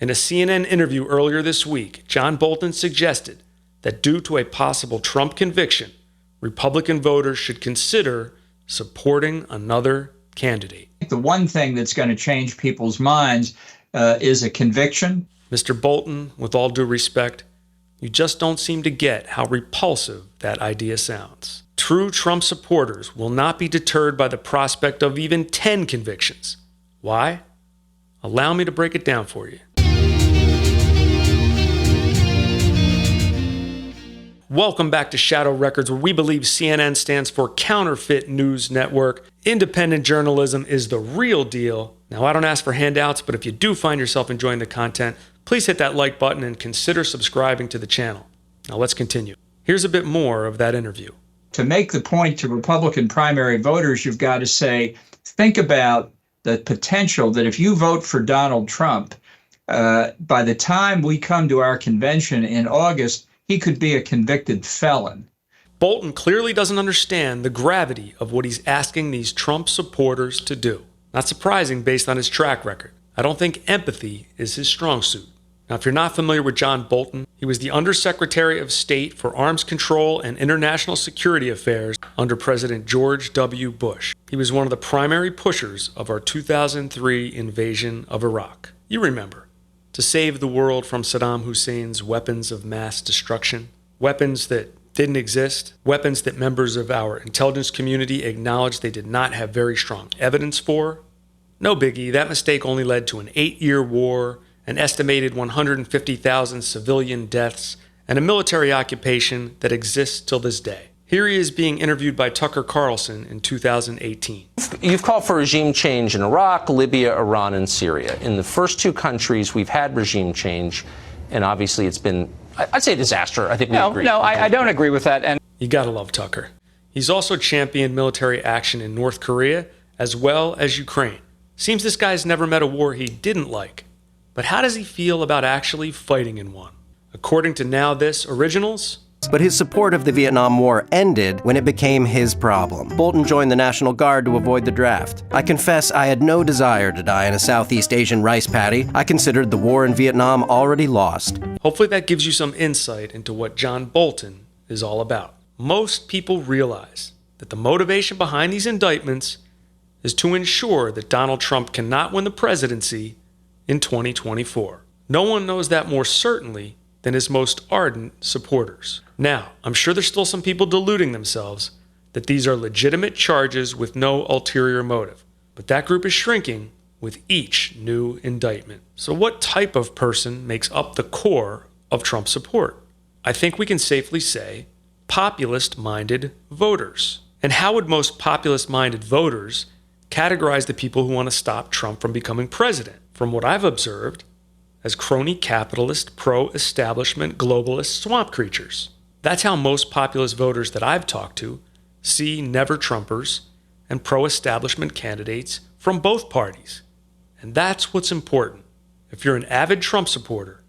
In a CNN interview earlier this week, John Bolton suggested that due to a possible Trump conviction, Republican voters should consider supporting another candidate. The one thing that's going to change people's minds is a conviction. Mr. Bolton, with all due respect, you just don't seem to get how repulsive that idea sounds. True Trump supporters will not be deterred by the prospect of even 10 convictions. Why? Allow me to break it down for you. Welcome back to Shadow Records, where we believe CNN stands for Counterfeit News Network. Independent journalism is the real deal. Now, I don't ask for handouts, but if you do find yourself enjoying the content, please hit that like button and consider subscribing to the channel. Now, let's continue. Here's a bit more of that interview. To make the point to Republican primary voters, you've got to say, think about the potential that if you vote for Donald Trump, by the time we come to our convention in August, he could be a convicted felon. Bolton clearly doesn't understand the gravity of what he's asking these Trump supporters to do. Not surprising based on his track record. I don't think empathy is his strong suit. Now, if you're not familiar with John Bolton, he was the Undersecretary of State for Arms Control and International Security Affairs under President George W. Bush. He was one of the primary pushers of our 2003 invasion of Iraq. You remember, to save the world from Saddam Hussein's weapons of mass destruction, weapons that didn't exist, weapons that members of our intelligence community acknowledged they did not have very strong evidence for. No biggie, that mistake only led to an 8-year war, an estimated 150,000 civilian deaths, and a military occupation that exists till this day. Here he is being interviewed by Tucker Carlson in 2018. You've called for regime change in Iraq, Libya, Iran, and Syria. In the first two countries, we've had regime change, and obviously it's been, I'd say, a disaster. I think we agree. No, I don't agree with that. And you gotta love Tucker. He's also championed military action in North Korea as well as Ukraine. Seems this guy's never met a war he didn't like. But how does he feel about actually fighting in one? According to Now This Originals, but his support of the Vietnam War ended when it became his problem. Bolton joined the National Guard to avoid the draft. I confess I had no desire to die in a Southeast Asian rice paddy. I considered the war in Vietnam already lost. Hopefully that gives you some insight into what John Bolton is all about. Most people realize that the motivation behind these indictments is to ensure that Donald Trump cannot win the presidency in 2024. No one knows that more certainly than his most ardent supporters. Now, I'm sure there's still some people deluding themselves that these are legitimate charges with no ulterior motive, but that group is shrinking with each new indictment. So what type of person makes up the core of Trump support? I think we can safely say populist-minded voters. And how would most populist-minded voters categorize the people who want to stop Trump from becoming president? From what I've observed, as crony capitalist, pro-establishment, globalist swamp creatures. That's how most populist voters that I've talked to see never-Trumpers and pro-establishment candidates from both parties. And that's what's important. If you're an avid Trump supporter,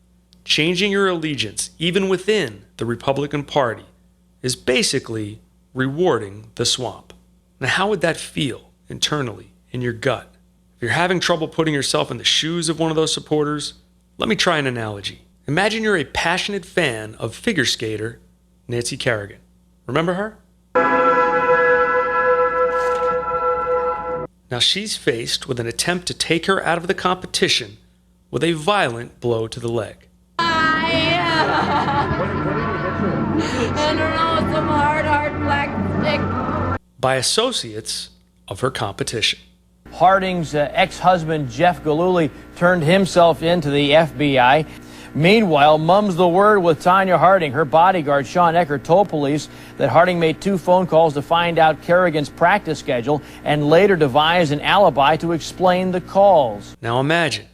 changing your allegiance, even within the Republican Party, is basically rewarding the swamp. Now, how would that feel internally in your gut? If you're having trouble putting yourself in the shoes of one of those supporters, let me try an analogy. Imagine you're a passionate fan of figure skater Nancy Kerrigan. Remember her? Now she's faced with an attempt to take her out of the competition with a violent blow to the leg. I don't know, some hard black stick. By associates of her competition. Harding's ex-husband, Jeff Gillooly, turned himself in to the FBI. Meanwhile, mum's the word with Tanya Harding. Her bodyguard, Sean Eckert, told police that Harding made 2 phone calls to find out Kerrigan's practice schedule and later devised an alibi to explain the calls. Now imagine,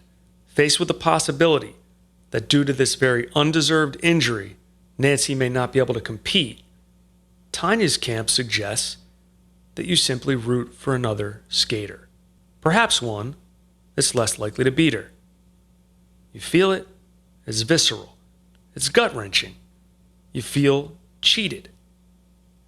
faced with the possibility that due to this very undeserved injury, Nancy may not be able to compete, Tanya's camp suggests that you simply root for another skater. Perhaps one that's less likely to beat her. You feel it, it's visceral, it's gut-wrenching. You feel cheated,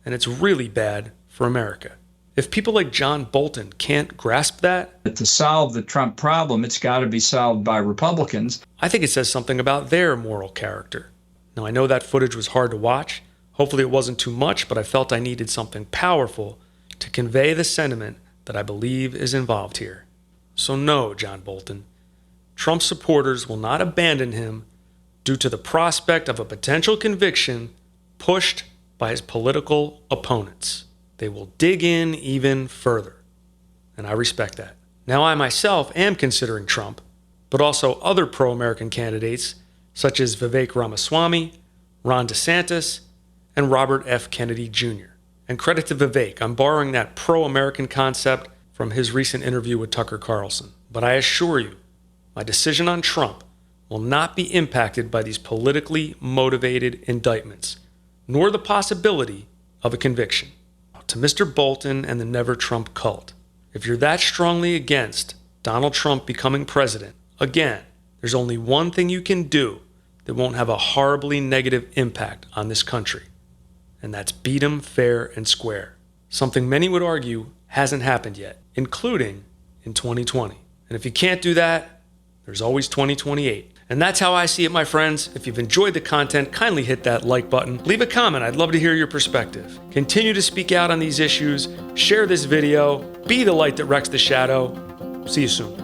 and it's really bad for America. If people like John Bolton can't grasp that, But to solve the Trump problem, it's got to be solved by Republicans. I think it says something about their moral character. Now, I know that footage was hard to watch. Hopefully it wasn't too much, but I felt I needed something powerful to convey the sentiment that I believe is involved here. So no, John Bolton, Trump supporters will not abandon him due to the prospect of a potential conviction pushed by his political opponents. They will dig in even further, and I respect that. Now, I myself am considering Trump, but also other pro-American candidates such as Vivek Ramaswamy, Ron DeSantis, and Robert F. Kennedy Jr. And credit to Vivek, I'm borrowing that pro-American concept from his recent interview with Tucker Carlson. But I assure you, my decision on Trump will not be impacted by these politically motivated indictments, nor the possibility of a conviction. To Mr. Bolton and the Never Trump cult, if you're that strongly against Donald Trump becoming president, again, there's only one thing you can do that won't have a horribly negative impact on this country, and that's beat him fair and square. Something many would argue hasn't happened yet, including in 2020. And if you can't do that, there's always 2028. And that's how I see it, my friends. If you've enjoyed the content, kindly hit that like button. Leave a comment. I'd love to hear your perspective. Continue to speak out on these issues. Share this video. Be the light that wrecks the shadow. See you soon.